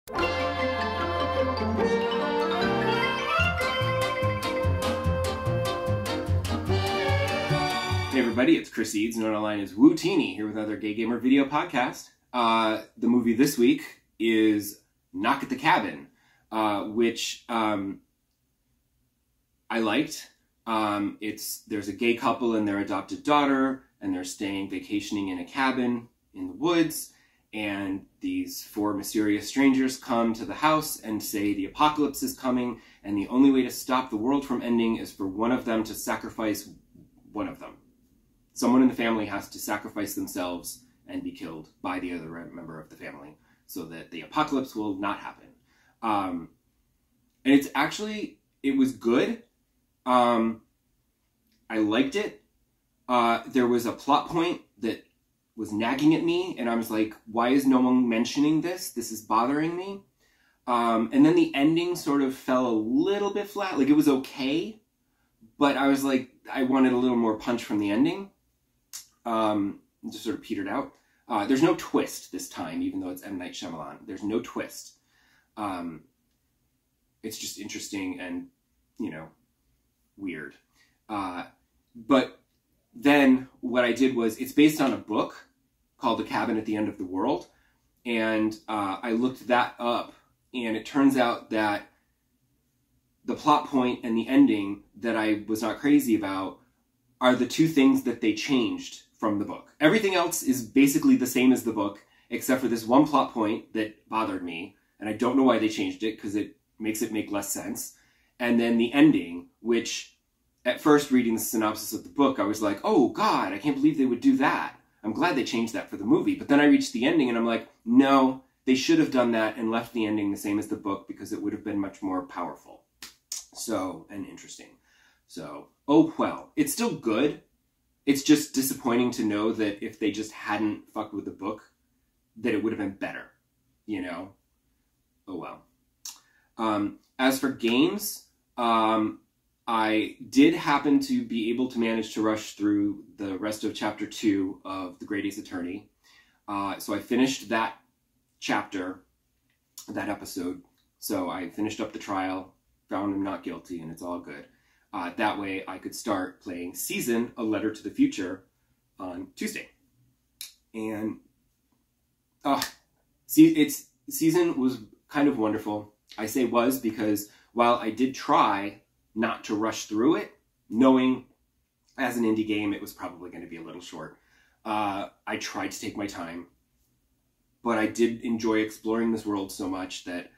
Hey everybody, it's Chris Eads, known online as Wootini, here with another Gay Gamer video podcast. The movie this week is Knock at the Cabin, which I liked. There's a gay couple and their adopted daughter, and they're staying vacationing in a cabin in the woods, and these four mysterious strangers come to the house and say the apocalypse is coming, and the only way to stop the world from ending is for one of them to sacrifice one of them. Someone in the family has to sacrifice themselves and be killed by the other member of the family so that the apocalypse will not happen. And it was good. I liked it. There was a plot point that was nagging at me, and I was like, why is no one mentioning this? This is bothering me. And then the ending sort of fell a little bit flat. Like, it was okay, but I was like, I wanted a little more punch from the ending. Just sort of petered out. There's no twist this time, even though it's M. Night Shyamalan. There's no twist. It's just interesting and, weird. But then what I did was, it's based on a book called The Cabin at the End of the World. And I looked that up, and it turns out that the plot point and the ending that I was not crazy about are the two things that they changed from the book. Everything else is basically the same as the book, except for this one plot point that bothered me, and I don't know why they changed it, because it makes it make less sense. And then the ending, which at first reading the synopsis of the book, I was like, oh God, I can't believe they would do that. I'm glad they changed that for the movie. But then I reached the ending and I'm like, no, they should have done that and left the ending the same as the book, because it would have been much more powerful. And interesting. So, oh well. It's still good. It's just disappointing to know that if they just hadn't fucked with the book, that it would have been better, Oh well. As for games, I did happen to be able to manage to rush through the rest of Chapter 2 of The Great Ace Attorney. So I finished that chapter, that episode. So I finished up the trial, found him not guilty, and it's all good. That way I could start playing Season, A Letter to the Future, on Tuesday. And Season was kind of wonderful. I say was because while I did try not to rush through it, knowing as an indie game it was probably going to be a little short, I tried to take my time. But I did enjoy exploring this world so much that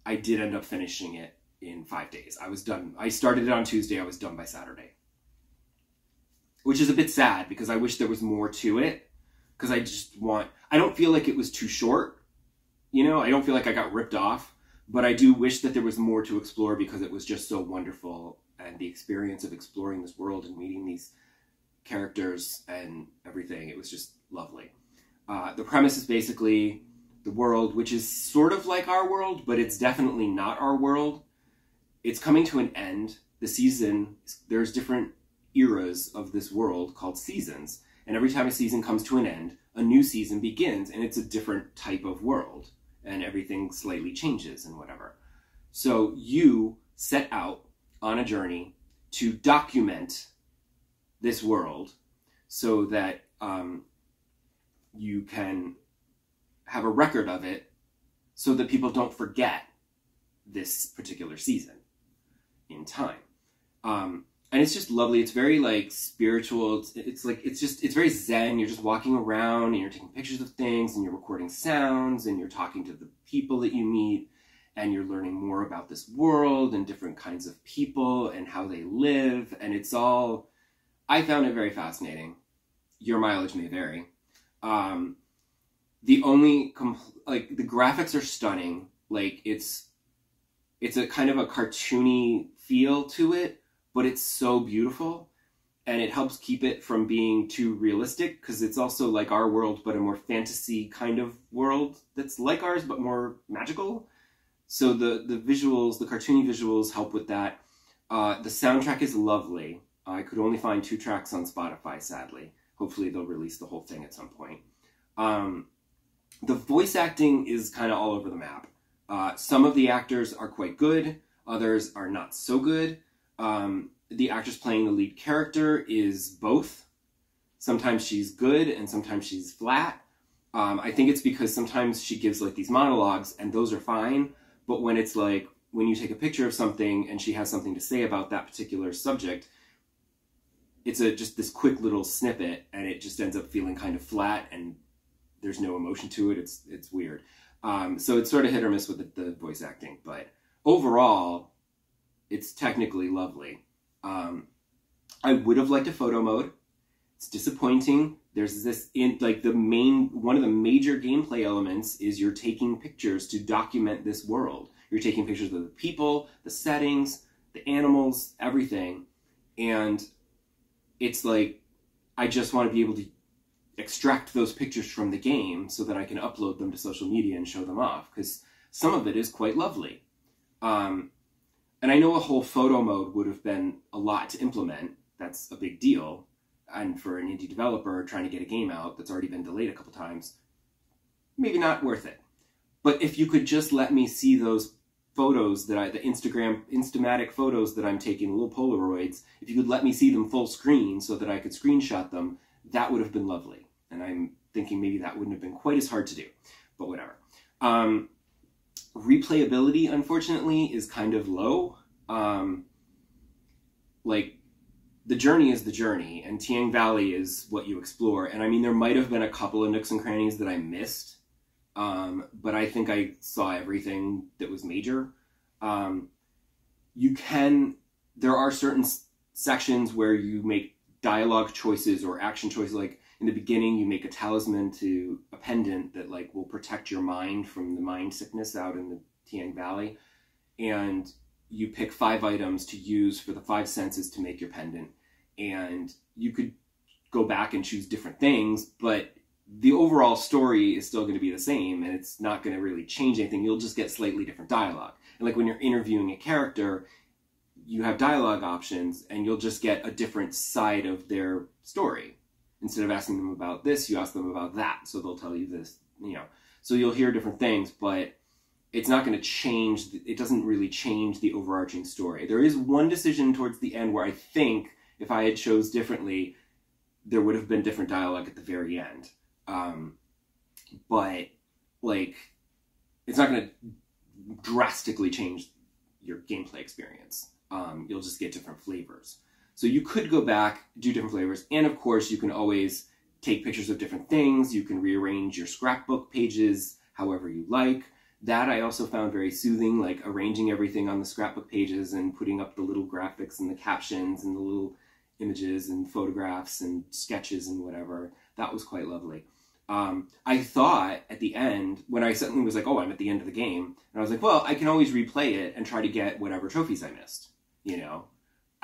I did end up finishing it in 5 days. I was done. I started it on Tuesday. I was done by Saturday. Which is a bit sad, because I wish there was more to it. Because I don't feel like it was too short. I don't feel like I got ripped off. But I do wish that there was more to explore, because it was just so wonderful. And the experience of exploring this world and meeting these characters and everything, it was just lovely. The premise is basically the world, which is sort of like our world, but it's definitely not our world. It's coming to an end. The season, there's different eras of this world called seasons. And every time a season comes to an end, a new season begins, and it's a different type of world. And everything slightly changes and whatever. So you set out on a journey to document this world so that you can have a record of it so that people don't forget this particular season in time. And it's just lovely. It's very spiritual. It's very zen. You're just walking around and you're taking pictures of things and you're recording sounds and you're talking to the people that you meet and you're learning more about this world and different kinds of people and how they live. And it's all, I found it very fascinating. Your mileage may vary. The graphics are stunning. It's a kind of a cartoony feel to it, but it's so beautiful, and it helps keep it from being too realistic, because it's also like our world, but a more fantasy kind of world that's like ours, but more magical. So the visuals, the cartoony visuals help with that. The soundtrack is lovely. I could only find 2 tracks on Spotify, sadly. Hopefully they'll release the whole thing at some point. The voice acting is kind of all over the map. Some of the actors are quite good, others are not so good. The actress playing the lead character is both. Sometimes she's good and sometimes she's flat. I think it's because sometimes she gives like these monologues and those are fine, but when it's like, when you take a picture of something and she has something to say about that particular subject, it's just this quick little snippet and it just ends up feeling kind of flat and there's no emotion to it. It's weird. So it's sort of hit or miss with the voice acting, but overall, it's technically lovely. I would have liked a photo mode. It's disappointing. There's this, one of the major gameplay elements is you're taking pictures to document this world. You're taking pictures of the people, the settings, the animals, everything. And it's like, I just want to be able to extract those pictures from the game so that I can upload them to social media and show them off, because some of it is quite lovely. And I know a whole photo mode would have been a lot to implement. That's a big deal. And for an indie developer trying to get a game out that's already been delayed a couple times, maybe not worth it. But if you could just let me see those photos the Instamatic photos that I'm taking, little Polaroids, if you could let me see them full screen so that I could screenshot them, that would have been lovely. And I'm thinking maybe that wouldn't have been quite as hard to do, but whatever. Replayability, unfortunately, is kind of low. The journey is the journey, and Tiang Valley is what you explore. And I mean, there might have been a couple of nooks and crannies that I missed, but I think I saw everything that was major. There are certain sections where you make dialogue choices or action choices. Like in the beginning, you make a talisman to a pendant that like will protect your mind from the mind sickness out in the Tiang Valley. And you pick 5 items to use for the 5 senses to make your pendant. And you could go back and choose different things, but the overall story is still going to be the same, and it's not going to really change anything. You'll just get slightly different dialogue. And like when you're interviewing a character, you have dialogue options, and you'll just get a different side of their story. Instead of asking them about this, you ask them about that. So they'll tell you this, So you'll hear different things, but it's not going to change. It doesn't really change the overarching story. There is one decision towards the end where I think if I had chose differently, there would have been different dialogue at the very end. But like, it's not going to drastically change your gameplay experience. You'll just get different flavors. So you could go back, do different flavors, and of course you can always take pictures of different things. You can rearrange your scrapbook pages however you like. That I also found very soothing, like arranging everything on the scrapbook pages and putting up the little graphics and the captions and the little images and photographs and sketches and whatever. That was quite lovely. I thought at the end, when I suddenly was like, oh, I'm at the end of the game, and I was like, well, I can always replay it and try to get whatever trophies I missed.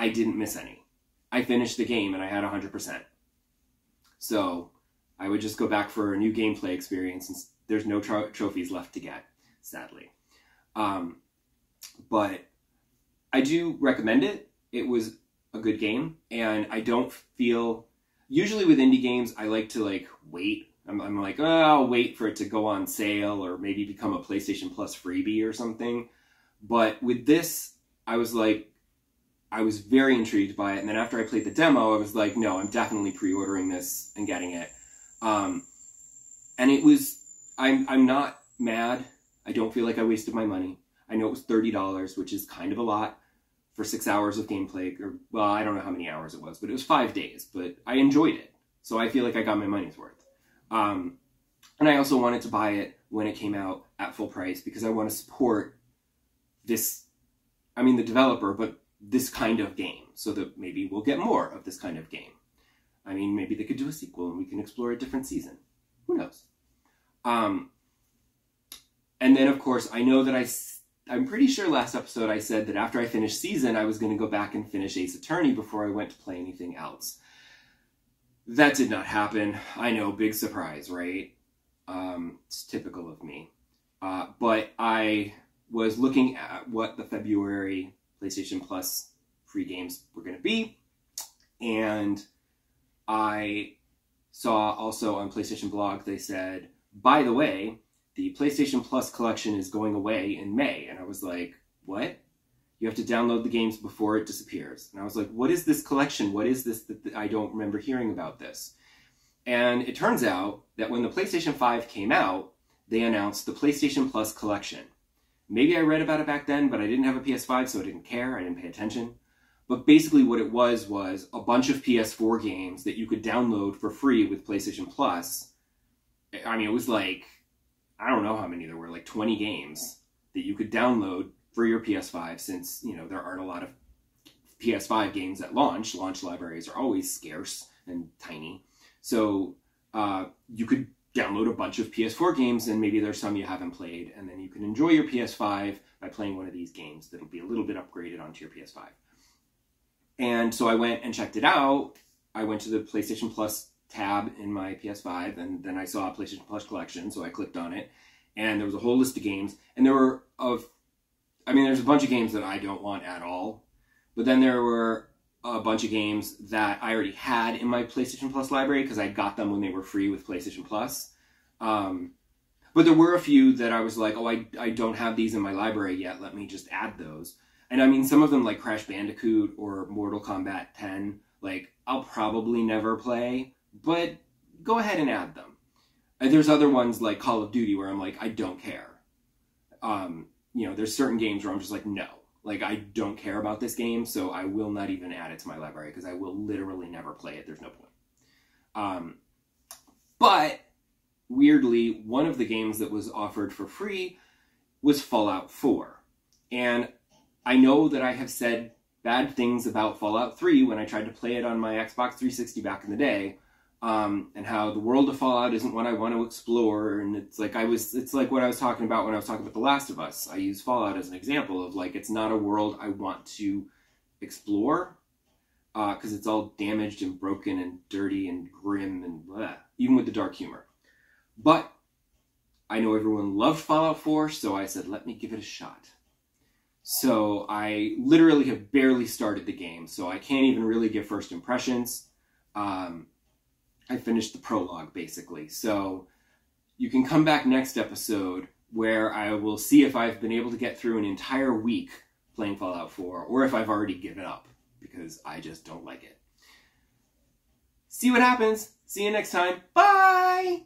I didn't miss any. I finished the game and I had 100%. So I would just go back for a new gameplay experience, and there's no trophies left to get, sadly. But I do recommend it. It was a good game, and I don't feel... Usually with indie games, I like to wait. I'm like, oh, I'll wait for it to go on sale or maybe become a PlayStation Plus freebie or something. But with this, I was very intrigued by it. And then after I played the demo, I was like, no, I'm definitely pre-ordering this and getting it. And it was, I'm not mad. I don't feel like I wasted my money. I know it was $30, which is kind of a lot for 6 hours of gameplay. Or, well, I don't know how many hours it was, but it was 5 days. But I enjoyed it. So I feel like I got my money's worth. And I also wanted to buy it when it came out at full price because I want to support this, the developer, but this kind of game, so that maybe we'll get more of this kind of game. Maybe they could do a sequel and we can explore a different season. Who knows? And then, of course, I know that I'm pretty sure last episode I said that after I finished Season, I was going to go back and finish Ace Attorney before I went to play anything else. That did not happen. I know, big surprise, right? It's typical of me. But I was looking at what the February PlayStation Plus free games were going to be, and I saw also on PlayStation Blog they said, by the way, the PlayStation Plus collection is going away in May. And I was like, what? You have to download the games before it disappears. And I was like, what is this collection? What is this that I don't remember hearing about this? And it turns out that when the PlayStation 5 came out, they announced the PlayStation Plus collection. Maybe I read about it back then, but I didn't have a PS5, so I didn't care. I didn't pay attention. But basically what it was a bunch of PS4 games that you could download for free with PlayStation Plus. I mean, it was like, I don't know how many there were, like 20 games that you could download for your PS5, since, you know, there aren't a lot of PS5 games at launch. Launch libraries are always scarce and tiny. So you could download a bunch of PS4 games, and maybe there's some you haven't played, and then you can enjoy your PS5 by playing one of these games that'll be a little bit upgraded onto your PS5. And so I went and checked it out. I went to the PlayStation Plus tab in my PS5, and then I saw a PlayStation Plus collection, so I clicked on it, and there was a whole list of games, and there's a bunch of games that I don't want at all, but then there were a bunch of games that I already had in my PlayStation Plus library because I got them when they were free with PlayStation Plus. But there were a few that I was like, oh, I don't have these in my library yet, let me just add those. And I mean, some of them, like Crash Bandicoot or Mortal Kombat 10, like, I'll probably never play, but go ahead and add them. And there's other ones like Call of Duty where I'm like, I don't care. You know, there's certain games where I'm just like, no. Like, I don't care about this game, so I will not even add it to my library because I will literally never play it. There's no point. But, weirdly, one of the games that was offered for free was Fallout 4. And I know that I have said bad things about Fallout 3 when I tried to play it on my Xbox 360 back in the day, and how the world of Fallout isn't what I want to explore, and it's like what I was talking about when I was talking about The Last of Us. I use Fallout as an example of, like, it's not a world I want to explore, because it's all damaged and broken and dirty and grim and bleh, even with the dark humor. But I know everyone loved Fallout 4, so I said, let me give it a shot. So I literally have barely started the game, so I can't even really give first impressions. I finished the prologue, basically. So you can come back next episode where I will see if I've been able to get through an entire week playing Fallout 4, or if I've already given up, because I just don't like it. See what happens. See you next time. Bye!